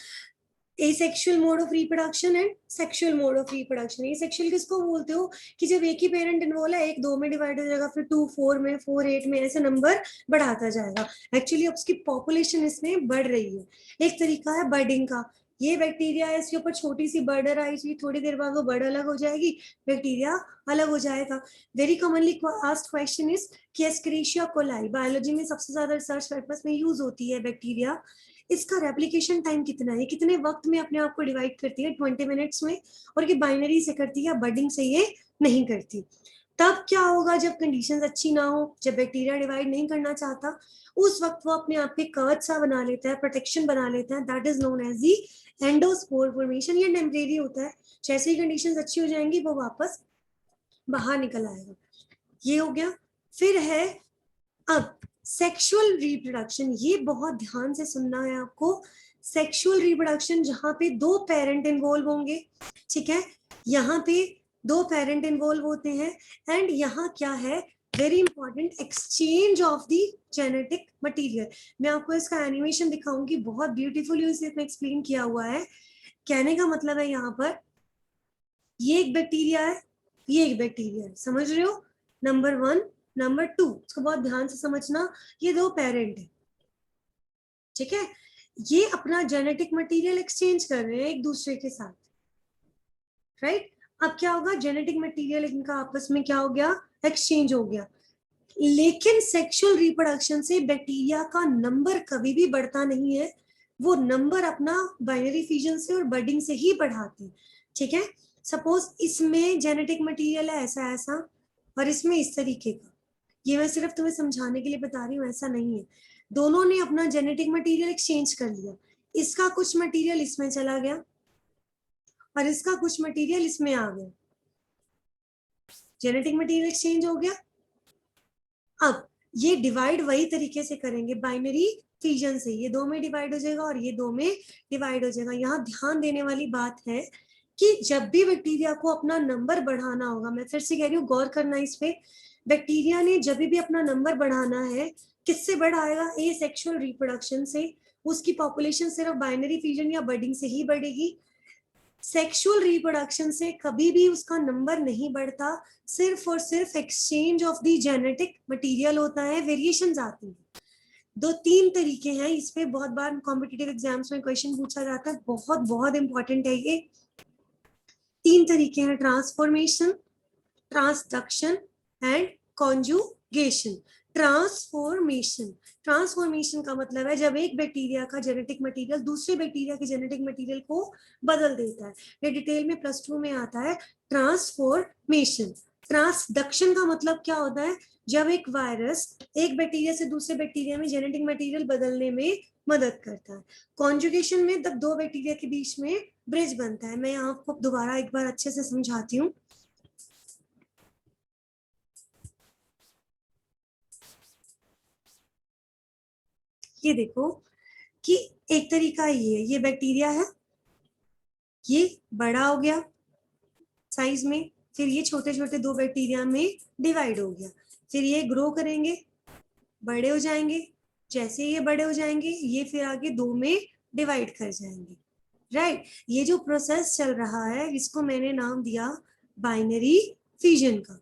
asexual mode of reproduction and sexual mode of reproduction. Asexual किसको बोलते हो कि जब एक ही पेरेंट इन्वॉल्व है, एक 2 में डिवाइड हो जाएगा, फिर 2 4 में, 4 8 में, ऐसे नंबर बढ़ाता जाएगा। एक्चुअली अब उसकी पॉपुलेशन इसमें बढ़ रही है। एक तरीका है बर्डिंग का, ये बैक्टीरिया है, इसके ऊपर छोटी सी बर्डर आई थी, थोड़ी देर बाद वो बर्ड अलग हो जाएगी, बैक्टीरिया अलग हो जाएगा। Very commonly asked question is कि एस्केरिशिया कोलाई बायोलॉजी में सबसे ज्यादा रिसर्च पर्पस में यूज होती है बैक्टीरिया, इसका रेप्लिकेशन टाइम कितना है, कितने वक्त में अपने आप को डिवाइड करती है, 20 मिनट्स में, और ये बाइनरी से करती है, बर्डिंग से ये नहीं करती। तब क्या होगा जब कंडीशंस अच्छी ना हो, जब बैक्टीरिया डिवाइड नहीं करना चाहता, उस वक्त वो अपने आप के कवच सा बना लेता है, प्रोटेक्शन बना लेता है, that is known as the endospore formation. ये टेम्परेरी होता है, जैसे ही कंडीशंस अच्छी हो जाएंगी वो वापस बाहर निकल आएगा। ये हो गया। फिर है अब सेक्सुअल रिप्रोडक्शन, ये बहुत ध्यान से सुनना है आपको। सेक्सुअल रिप्रोडक्शन जहां पे दो पेरेंट इन्वॉल्व होंगे, ठीक है, यहाँ पे दो पेरेंट इन्वॉल्व होते हैं, एंड यहाँ क्या है, very important, exchange of the genetic material. मैं आपको इसका एनिमेशन दिखाऊंगी, बहुत ब्यूटीफुली इसमें एक्सप्लेन किया हुआ है। कहने का मतलब है यहाँ पर ये एक बैक्टीरिया है, ये एक बैक्टीरिया है, समझ रहे हो? नंबर 1, नंबर 2, इसको बहुत ध्यान से समझना। ये दो पेरेंट है, ठीक है, ये अपना जेनेटिक मटेरियल एक्सचेंज कर रहे हैं एक दूसरे के साथ, राइट। अब क्या होगा, जेनेटिक मटेरियल इनका आपस में क्या हो गया, एक्सचेंज हो गया। लेकिन सेक्सुअल रिप्रोडक्शन से बैक्टीरिया का नंबर कभी भी बढ़ता नहीं है, वो नंबर अपना बाइनरी फ्यूजन से और बर्डिंग से ही बढ़ाते हैं, ठीक है। सपोज इसमें जेनेटिक मटेरियल है ऐसा ऐसा, और इसमें इस तरीके का, ये मैं सिर्फ तुम्हें समझाने के लिए बता रही हूँ, ऐसा नहीं है। दोनों ने अपना जेनेटिक मटेरियल एक्सचेंज कर लिया, इसका कुछ मटेरियल इसमें चला गया और इसका कुछ मटेरियल इसमें आ गया, जेनेटिक मटेरियल एक्सचेंज हो गया। अब ये डिवाइड वही तरीके से करेंगे, बाइनरी फ्यूजन से, ये 2 में डिवाइड हो जाएगा और ये 2 में डिवाइड हो जाएगा। यहाँ ध्यान देने वाली बात है कि जब भी बैक्टीरिया को अपना नंबर बढ़ाना होगा, मैं फिर से कह रही हूँ, गौर करना इस पे, बैक्टीरिया ने जब भी अपना नंबर बढ़ाना है, किससे बढ़ाएगा, ए सेक्सुअल रिप्रोडक्शन से। उसकी पॉपुलेशन सिर्फ बाइनरी फ्यूजन या बर्डिंग से ही बढ़ेगी, सेक्सुअल रिप्रोडक्शन से कभी भी उसका नंबर नहीं बढ़ता, सिर्फ और सिर्फ exchange of the genetic material होता है, वेरिएशंस आती हैं। 2-3 तरीके हैं, इस पे बहुत बार कॉम्पिटिटिव एग्जाम्स में क्वेश्चन पूछा जाता है, बहुत बहुत इंपॉर्टेंट है ये। 3 तरीके हैं, transformation, transduction and conjugation. Transformation, transformation का मतलब है जब एक बैक्टीरिया का जेनेटिक मटेरियल दूसरे बैक्टीरिया के जेनेटिक मटेरियल को बदल देता है, ये डिटेल में +2 में आता है, ट्रांसफॉर्मेशन। ट्रांसडक्शन का मतलब क्या होता है, जब एक वायरस एक बैक्टीरिया से दूसरे बैक्टीरिया में जेनेटिक मटेरियल बदलने में मदद करता है। कॉन्जुगेशन में तब दो बैक्टीरिया के बीच में ब्रिज बनता है। मैं आपको दोबारा एक बार अच्छे से समझाती हूँ। ये देखो कि एक तरीका ये बैक्टीरिया है, ये बड़ा हो गया साइज में, फिर ये छोटे छोटे 2 बैक्टीरिया में डिवाइड हो गया, फिर ये ग्रो करेंगे, बड़े हो जाएंगे, जैसे ये बड़े हो जाएंगे ये फिर आगे 2 में डिवाइड कर जाएंगे, राइट। ये जो प्रोसेस चल रहा है इसको मैंने नाम दिया बाइनरी फ्यूजन का,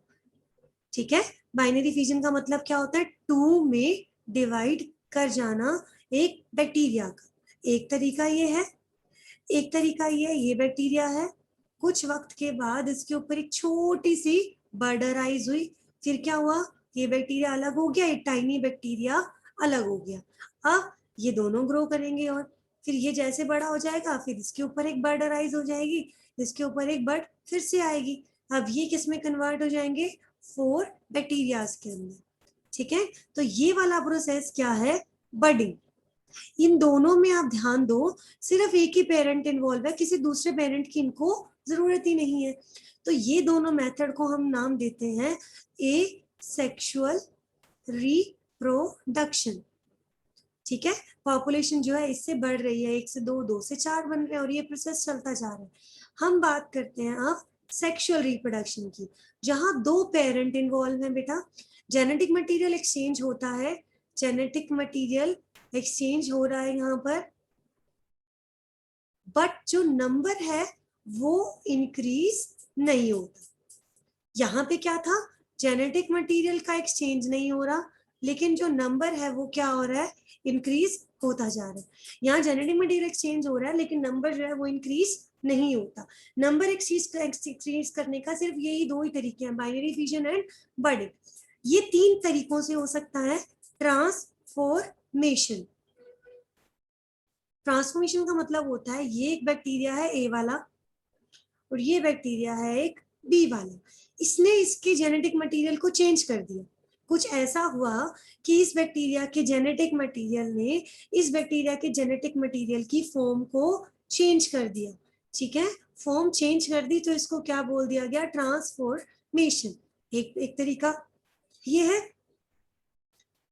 ठीक है। बाइनरी फ्यूजन का मतलब क्या होता है, 2 में डिवाइड कर जाना एक बैक्टीरिया का। एक तरीका ये है, एक तरीका ये बैक्टीरिया है, कुछ वक्त के बाद इसके ऊपर एक छोटी सी बर्डराइज हुई, फिर क्या हुआ, ये बैक्टीरिया अलग हो गया, ये टाइनी बैक्टीरिया अलग हो गया। अब ये दोनों ग्रो करेंगे और फिर ये जैसे बड़ा हो जाएगा फिर इसके ऊपर एक बर्ड अराइज हो जाएगी, इसके ऊपर एक बर्ड फिर से आएगी। अब ये किस में कन्वर्ट हो जाएंगे, 4 बैक्टीरियाज के अंदर। ठीक है, तो ये वाला प्रोसेस क्या है, बडिंग। इन दोनों में आप ध्यान दो, सिर्फ एक ही पेरेंट इन्वॉल्व है, किसी दूसरे पेरेंट की इनको जरूरत ही नहीं है। तो ये दोनों मेथड को हम नाम देते हैं ए सेक्सुअल रिप्रोडक्शन। ठीक है, पॉपुलेशन जो है इससे बढ़ रही है, 1 से 2, 2 से 4 बन रहे हैं और ये प्रोसेस चलता जा रहा है। हम बात करते हैं अब सेक्सुअल रिप्रोडक्शन की, जहां 2 पेरेंट इन्वॉल्व हैं बेटा। जेनेटिक मटेरियल एक्सचेंज होता है, जेनेटिक मटेरियल एक्सचेंज हो रहा है यहाँ पर, बट जो नंबर है वो इंक्रीज नहीं होता। यहाँ पे क्या था, जेनेटिक मटेरियल का एक्सचेंज नहीं हो रहा, लेकिन जो नंबर है वो क्या हो रहा है, इंक्रीज होता जा रहा है। यहाँ जेनेटिक मटेरियल एक्सचेंज हो रहा है लेकिन नंबर जो है वो इंक्रीज नहीं होता। नंबर एक्सचेंज करने का सिर्फ यही 2 ही तरीके हैं, बाइनरी फिजन एंड बर्डिंग। ये 3 तरीकों से हो सकता है ट्रांसफॉर्मेशन। ट्रांसफॉर्मेशन का मतलब होता है ये एक बैक्टीरिया है ए वाला और ये बैक्टीरिया है एक बी वाला, इसने इसके जेनेटिक मटेरियल को चेंज कर दिया। कुछ ऐसा हुआ कि इस बैक्टीरिया के जेनेटिक मटेरियल ने इस बैक्टीरिया के जेनेटिक मटेरियल की फॉर्म को चेंज कर दिया। ठीक है, फॉर्म चेंज कर दी तो इसको क्या बोल दिया गया, ट्रांसफॉर्मेशन। एक तरीका ये है।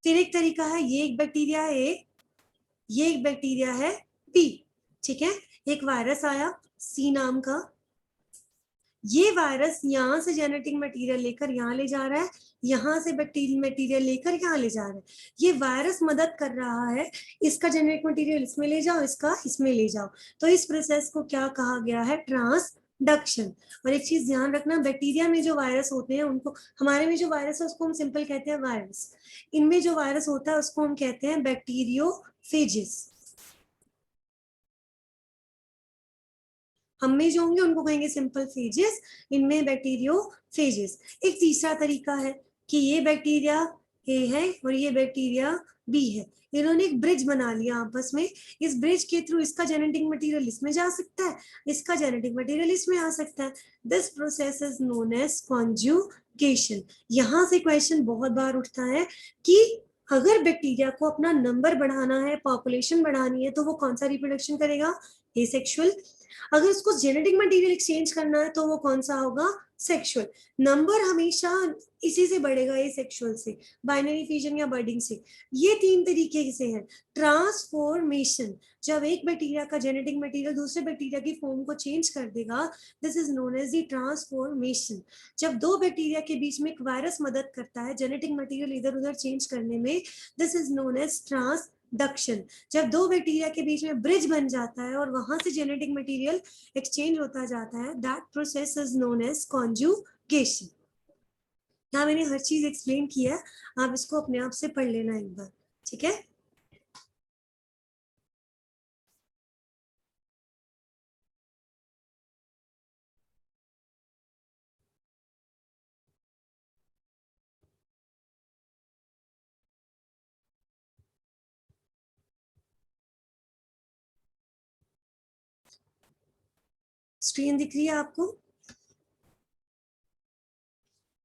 फिर एक तरीका है, ये एक बैक्टीरिया है ए, ये एक बैक्टीरिया है बी। ठीक है, एक वायरस आया सी नाम का, ये वायरस यहाँ से जेनेटिक मटेरियल लेकर यहाँ ले जा रहा है, यहाँ से बैक्टीरियल मटेरियल लेकर यहाँ ले जा रहा है। ये वायरस मदद कर रहा है, इसका जेनेटिक मटेरियल इसमें ले जाओ, इसका इसमें ले जाओ। तो इस प्रोसेस को क्या कहा गया है, ट्रांसडक्शन। और एक चीज ध्यान रखना, बैक्टीरिया में जो वायरस होते हैं उनको, हमारे में जो वायरस है उसको हम सिंपल कहते हैं वायरस, इनमें जो वायरस होता है उसको हम कहते हैं बैक्टीरियोफेजेस। हम में जो होंगे उनको कहेंगे सिंपल फेजेस, इनमें बैक्टीरियोफेजेस। एक तीसरा तरीका है कि ये बैक्टीरिया ए है और ये बैक्टीरिया बी है, इन्होंने एक ब्रिज बना लिया आपस में। इस ब्रिज के थ्रू इसका जेनेटिक मटेरियल इसमें जा सकता है, इसका जेनेटिक मटेरियल इसमें आ सकता है। This process is known as conjugation. यहाँ से क्वेश्चन बहुत बार उठता है कि अगर बैक्टीरिया को अपना नंबर बढ़ाना है, पॉपुलेशन बढ़ानी है, तो वो कौन सा रिप्रोडक्शन करेगा, एसेक्सुअल। अगर उसको जेनेटिक मटेरियल एक्सचेंज करना है तो वो कौन सा होगा, सेक्सुअल। नंबर हमेशा इसी से बढ़ेगा, ये सेक्सुअल से, बाइनरी फिजन या बर्डिंग से। ये 3 तरीके से है। ट्रांसफॉर्मेशन, जब एक बैक्टीरिया का जेनेटिक मटेरियल दूसरे बैक्टीरिया की फॉर्म को चेंज कर देगा, this is known as the transformation. जब 2 बैक्टीरिया के बीच में एक वायरस मदद करता है जेनेटिक मटेरियल इधर उधर चेंज करने में, this is known as transduction. जब 2 बैक्टीरिया के बीच में ब्रिज बन जाता है और वहां से जेनेटिक मटेरियल एक्सचेंज होता जाता है, that process is known as conjugation. यहाँ मैंने हर चीज एक्सप्लेन किया है, आप इसको अपने आप से पढ़ लेना एक बार। ठीक है, स्क्रीन दिख रही है आपको,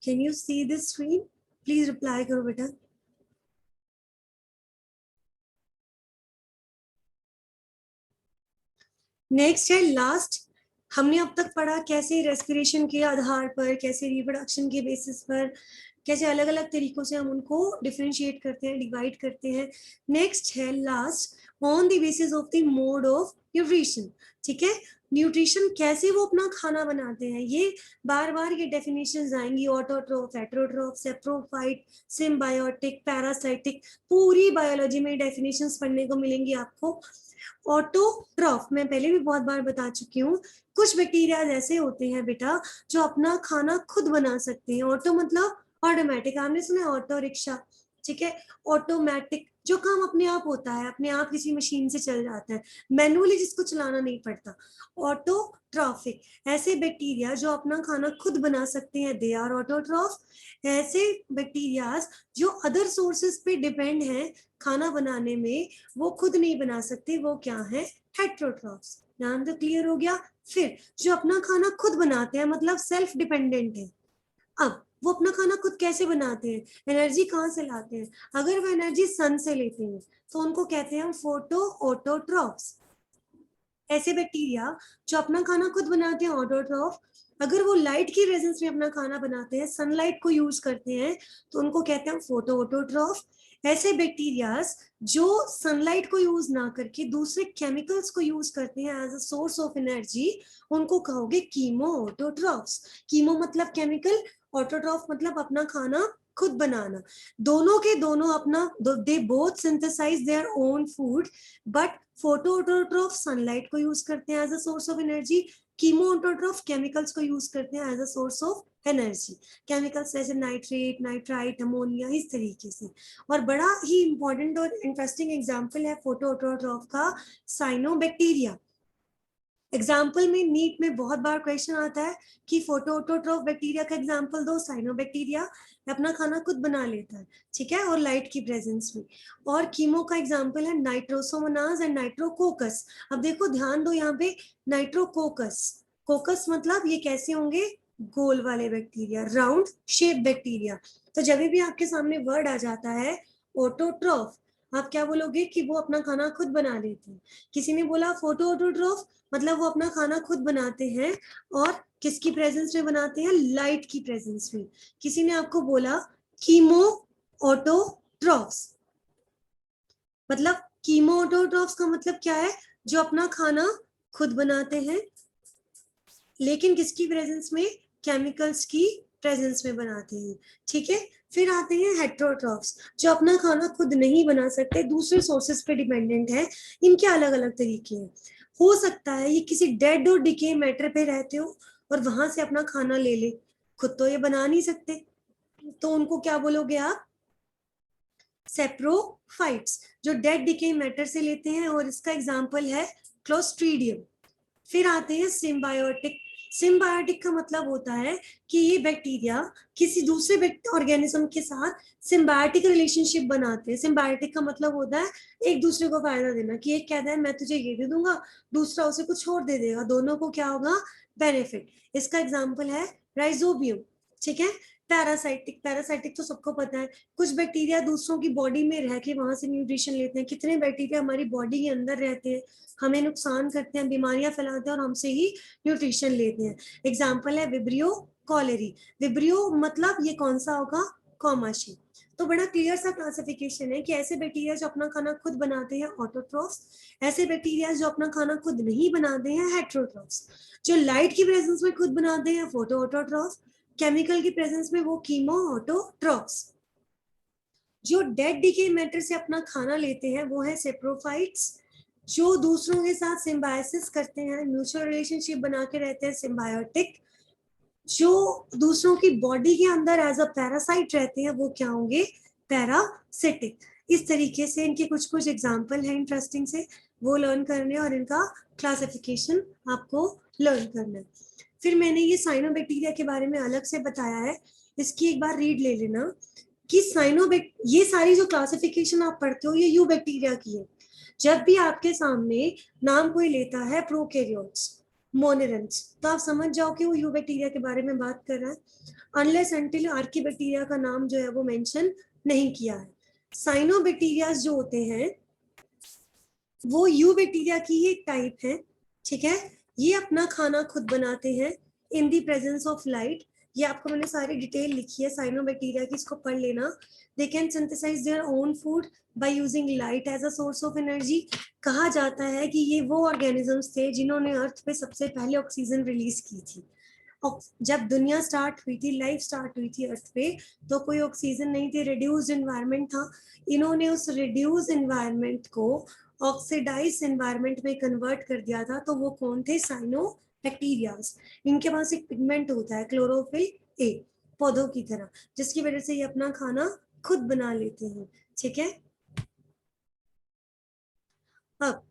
can you see this screen, please reply करो बेटा। नेक्स्ट है लास्ट, हमने अब तक पढ़ा कैसे रेस्पिरेशन के आधार पर, कैसे रिप्रोडक्शन के बेसिस पर, कैसे अलग अलग तरीकों से हम उनको डिफरेंशिएट करते हैं, डिवाइड करते हैं। नेक्स्ट है last, on the basis of the mode of nutrition. ठीक है, न्यूट्रिशन कैसे वो अपना खाना बनाते हैं, ये बार बार ये डेफिनेशंस आएंगी, ऑटोट्रोफ, हेटेरोट्रोफ, सेप्रोफाइट, सिम्बायोटिक, पैरासाइटिक, पूरी बायोलॉजी में डेफिनेशंस पढ़ने को मिलेंगी आपको। ऑटोट्रॉफ मैं पहले भी बहुत बार बता चुकी हूँ, कुछ बैक्टीरिया ऐसे होते हैं बेटा जो अपना खाना खुद बना सकते हैं। ऑटो मतलब ऑटोमेटिक, आपने सुना ऑटो रिक्शा, ठीक है, ऑटोमेटिक जो काम अपने आप होता है, अपने आप किसी मशीन से चल जाता है, मैनुअली जिसको चलाना नहीं पड़ता। ऑटो ट्रॉफिक, ऐसे बैक्टीरिया जो अपना खाना खुद बना सकते हैं, दे आर ऑटोट्रॉफ। ऐसे बैक्टीरियाज जो अदर सोर्सेज पे डिपेंड हैं खाना बनाने में, वो खुद नहीं बना सकते, वो क्या है, हेट्रोट्रॉफ्स। ध्यान तो क्लियर हो गया। फिर जो अपना खाना खुद बनाते हैं मतलब सेल्फ डिपेंडेंट है। अब वो अपना खाना खुद कैसे बनाते हैं, एनर्जी कहाँ से लाते हैं, अगर वो एनर्जी सन से लेते हैं तो उनको कहते हैं हम फोटो ऑटोट्रॉफ्स। ऐसे बैक्टीरिया जो अपना खाना खुद बनाते हैं ऑटोट्रॉफ, अगर वो लाइट की प्रेजेंस में अपना खाना बनाते हैं, सनलाइट को यूज करते हैं, तो उनको कहते हैं फोटो ऑटोट्रॉफ। ऐसे बैक्टीरियाज जो सनलाइट को यूज ना करके दूसरे केमिकल्स को यूज करते हैं as a source of energy, उनको कहोगे कीमो ऑटोट्रॉफ्स। कीमो मतलब केमिकल, ऑटोट्रॉफ मतलब अपना खाना खुद बनाना। दोनों के दोनों अपना, they both synthesize their own food, but photo autotroph sunlight को यूज करते हैं as a source of energy, chemo autotroph chemicals को यूज करते हैं as a source of energy. Chemicals जैसे नाइट्रेट, नाइट्राइट, अमोनिया, इस तरीके से। और बड़ा ही इंपॉर्टेंट और इंटरेस्टिंग एग्जांपल है फोटो ऑटोट्रॉफ का साइनोबैक्टीरिया। एग्जाम्पल में नीट में बहुत बार क्वेश्चन आता है कि फोटो ऑटोट्रॉफ बैक्टीरिया का एग्जाम्पल दो। साइनोबैक्टीरिया अपना खाना खुद बना लेता है, ठीक है, और लाइट की प्रेजेंस में। और कीमो का एग्जाम्पल है नाइट्रोसोमोनाज एंड नाइट्रोकोकस। अब देखो ध्यान दो यहाँ पे, नाइट्रोकोकस, कोकस मतलब ये कैसे होंगे, गोल वाले बैक्टीरिया, राउंड शेप बैक्टीरिया। तो जब भी आपके सामने वर्ड आ जाता है ऑटोट्रॉफ, आप क्या बोलोगे कि वो अपना खाना खुद बना लेते हैं। किसी ने बोला फोटो ऑटोट्रॉफ मतलब वो अपना खाना खुद बनाते हैं, और किसकी प्रेजेंस में बनाते हैं, लाइट की प्रेजेंस में। किसी ने आपको बोला कीमो ऑटोट्रॉफ्स, मतलब कीमो ऑटोट्रॉफ्स का मतलब क्या है, जो अपना खाना खुद बनाते हैं लेकिन किसकी प्रेजेंस में, केमिकल्स की प्रेजेंस में बनाते हैं, ठीक है। फिर आते हैं हेट्रोट्रॉफ्स, जो अपना खाना खुद नहीं बना सकते, दूसरे सोर्सेस पे डिपेंडेंट है। इनके अलग अलग तरीके हैं। हो सकता है ये किसी डेड और डिके मैटर पे रहते हो और वहां से अपना खाना ले ले, खुद तो ये बना नहीं सकते, तो उनको क्या बोलोगे आप, सेप्रोफाइट्स, जो डेड डिके मैटर से लेते हैं। और इसका एग्जाम्पल है क्लोस्ट्रीडियम। फिर आते हैं सिम्बायोटिक। सिम्बायोटिक का मतलब होता है कि ये बैक्टीरिया किसी दूसरे ऑर्गेनिज्म के साथ सिम्बायोटिक रिलेशनशिप बनाते हैं। सिम्बायोटिक का मतलब होता है एक दूसरे को फायदा देना, कि एक कहता है मैं तुझे ये दे दूंगा, दूसरा उसे कुछ और दे देगा, दोनों को क्या होगा, बेनिफिट। इसका एग्जाम्पल है राइजोबियम, ठीक है। पैरासाइटिक, पैरासाइटिक तो सबको पता है, कुछ बैक्टीरिया दूसरों की बॉडी में रह के वहां से न्यूट्रिशन लेते हैं। कितने बैक्टीरिया हमारी बॉडी के अंदर रहते हैं, हमें नुकसान करते हैं, बीमारियां फैलाते हैं और हमसे ही न्यूट्रिशन लेते हैं। एग्जाम्पल है विब्रियो कॉलेरी। विब्रियो मतलब ये कौन सा होगा, कॉमाशी। तो बड़ा क्लियर सा क्लासिफिकेशन है कि ऐसे बैक्टीरिया जो अपना खाना खुद बनाते हैं ऑटोट्रॉफ्स, ऐसे बैक्टीरिया जो अपना खाना खुद नहीं बनाते हैं हेट्रोट्रॉफ्स, जो लाइट की प्रेजेंस में खुद बनाते हैं फोटो ऑटोट्रॉफ्स, केमिकल की प्रेजेंस में वो कीमो ऑटोट्रॉफ्स। जो डेड डिके मैटर से अपना खाना लेते हैं वो है सेप्रोफाइट्स, जो दूसरों के साथ सिम्बायोसिस करते हैं, म्यूचुअल रिलेशनशिप बना के रहते हैं, सिम्बायोटिक। जो दूसरों की बॉडी के अंदर एज अ पैरासाइट रहते हैं वो क्या होंगे, पैरासिटिक। इस तरीके से इनके कुछ कुछ एग्जाम्पल हैं इंटरेस्टिंग से, वो लर्न करने और इनका क्लासिफिकेशन आपको लर्न करना है। फिर मैंने ये साइनोबैक्टीरिया के बारे में अलग से बताया है, इसकी एक बार रीड ले लेना कि ये सारी जो क्लासिफिकेशन आप पढ़ते हो ये यू बैक्टीरिया की है। जब भी आपके सामने नाम कोई लेता है प्रोकैरियोट्स, मोनेरेंट्स, तो आप समझ जाओ कि वो यू बैक्टीरिया के बारे में बात कर रहा है, अनलेस अनटिल आर्कीबैक्टीरिया का नाम जो है वो मेंशन नहीं किया है। साइनोबैक्टीरिया जो होते हैं वो यू बैक्टीरिया की ही एक टाइप है, ठीक है। ये अपना खाना खुद बनाते हैं इन दी प्रेजेंस ऑफ लाइट। ये आपको मैंने सारी डिटेल लिखी है साइनोबैक्टीरिया की, इसको पढ़ लेना। They can synthesize their own food by using light as a source of energy. कहा जाता है कि ये वो ऑर्गेनिजम्स थे जिन्होंने अर्थ पे सबसे पहले ऑक्सीजन रिलीज की थी। जब दुनिया स्टार्ट हुई थी, लाइफ स्टार्ट हुई थी अर्थ पे, तो कोई ऑक्सीजन नहीं थी, रिड्यूस्ड एनवायरनमेंट था। इन्होंने उस रिड्यूस्ड एनवायरनमेंट को ऑक्सीडाइज एनवायरनमेंट में कन्वर्ट कर दिया था। तो वो कौन थे, साइनो बैक्टीरियाज। इनके पास एक पिगमेंट होता है क्लोरोफिल ए, पौधों की तरह, जिसकी वजह से ये अपना खाना खुद बना लेते हैं, ठीक है। अब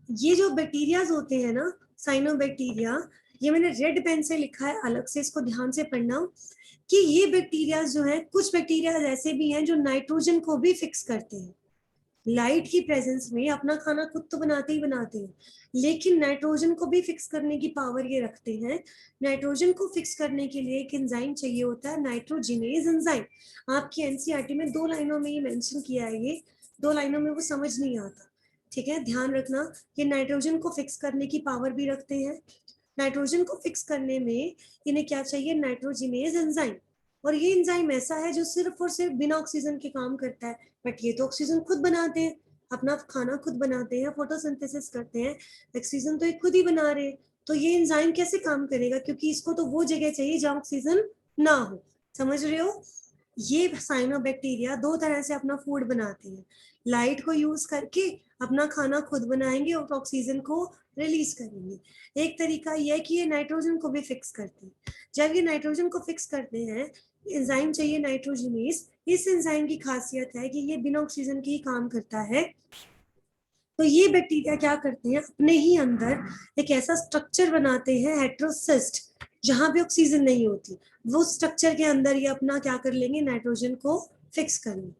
ये जो बैक्टीरियाज होते हैं ना, साइनोबैक्टीरिया, ये मैंने रेड पेन से लिखा है अलग से, इसको ध्यान से पढ़ना कि ये बैक्टीरिया जो है, कुछ बैक्टीरिया ऐसे भी हैं जो नाइट्रोजन को भी फिक्स करते हैं। लाइट की प्रेजेंस में अपना खाना खुद तो बनाते ही बनाते हैं, लेकिन नाइट्रोजन को भी फिक्स करने की पावर ये रखते हैं। नाइट्रोजन को फिक्स करने के लिए एक एंजाइम चाहिए होता है, नाइट्रोजिनेज एंजाइम। आपकी एनसीईआरटी में 2 लाइनों में ये मेंशन किया है, ये 2 लाइनों में वो समझ नहीं आता, ठीक है, ध्यान रखना। ये नाइट्रोजन को फिक्स करने की पावर भी रखते हैं। नाइट्रोजन को फिक्स करने में इन्हें क्या चाहिए, नाइट्रोजिनेज एंजाइम। और ये एंजाइम ऐसा है जो सिर्फ और सिर्फ बिना ऑक्सीजन के काम करता है, बट ये तो ऑक्सीजन खुद बनाते हैं, अपना खाना खुद बनाते हैं, फोटोसिंथेसिस करते हैं, ऑक्सीजन तो ये खुद ही बना रहे हैं। तो ये एंजाइम कैसे काम करेगा, क्योंकि इसको तो वो जगह चाहिए जहाँ ऑक्सीजन ना हो, समझ रहे हो। ये साइनोबैक्टीरिया 2 तरह से अपना फूड बनाते हैं, लाइट को यूज करके अपना खाना खुद बनाएंगे और ऑक्सीजन को रिलीज करेंगे। एक तरीका यह है कि ये नाइट्रोजन को भी फिक्स करते हैं। जब ये नाइट्रोजन को फिक्स करते हैं, एंजाइम चाहिए नाइट्रोजिनेज। इस एंजाइम की खासियत है कि ये बिना ऑक्सीजन के ही काम करता है। तो ये बैक्टीरिया क्या करते हैं, अपने ही अंदर एक ऐसा स्ट्रक्चर बनाते हैं, हेट्रोसिस्ट, जहां पे ऑक्सीजन नहीं होती। वो स्ट्रक्चर के अंदर ये अपना क्या कर लेंगे, नाइट्रोजन को फिक्स करेंगे।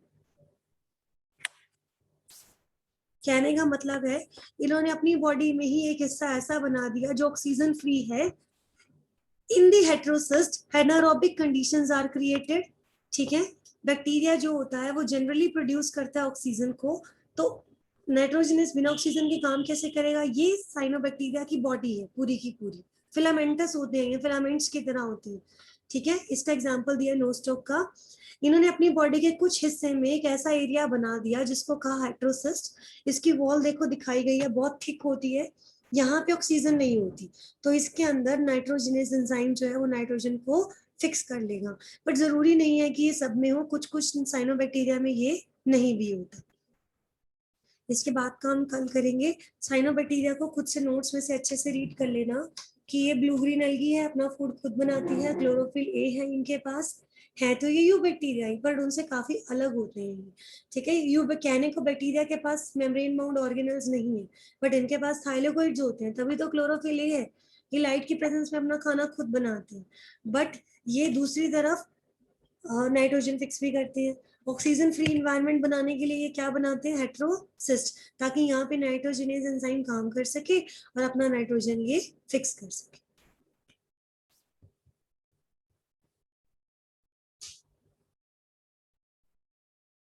कहने का मतलब है, इन्होंने अपनी बॉडी में ही एक हिस्सा ऐसा बना दिया जो ऑक्सीजन फ्री है। In the heterocyst anaerobic conditions are created, ठीक है। बैक्टीरिया जो होता है वो जनरली प्रोड्यूस करता है ऑक्सीजन को, तो नाइट्रोजनस बिना ऑक्सीजन के काम कैसे करेगा। ये साइनोबैक्टीरिया की बॉडी है पूरी की पूरी, फिलामेंटस होते हैं, ये फिलामेंट्स की तरह होती है, ठीक है। इसका एग्जांपल दिया नोस्टॉक का। इन्होंने अपनी बॉडी के कुछ हिस्से में एक ऐसा एरिया बना दिया जिसको कहा हेट्रोसिस्ट। इसकी वॉल देखो दिखाई गई है, बहुत थिक होती है, यहाँ पे ऑक्सीजन नहीं होती, तो इसके अंदर नाइट्रोजनस एंजाइम जो है वो नाइट्रोजन को फिक्स कर लेगा। बट जरूरी नहीं है कि ये सब में हो, कुछ कुछ साइनोबैक्टीरिया में ये नहीं भी होता। इसके बाद का हम कल करेंगे। साइनोबैक्टीरिया को खुद से नोट्स में से अच्छे से रीड कर लेना कि ये ब्लू ग्रीन एल्गी है, अपना फूड खुद बनाती है, क्लोरोफिल ए है इनके पास, है तो ये यू बैक्टीरिया ही, पर उनसे काफी अलग होते हैं, ठीक है। यू कैनिको बैक्टीरिया के पास मेम्ब्रेन बाउंड ऑर्गेनल्स नहीं है, बट इनके पास थाइलेकोइड्स होते हैं, तभी तो क्लोरोफिल ए है। ये लाइट की प्रेजेंस में अपना खाना खुद बनाते हैं, बट ये दूसरी तरफ नाइट्रोजन फिक्स भी करते हैं। ऑक्सीजन फ्री इन्वायरमेंट बनाने के लिए ये क्या बनाते हैं, हेट्रोसिस्ट, ताकि यहाँ पे नाइट्रोजनेज एंजाइम काम कर सके और अपना नाइट्रोजन ये फिक्स कर सके।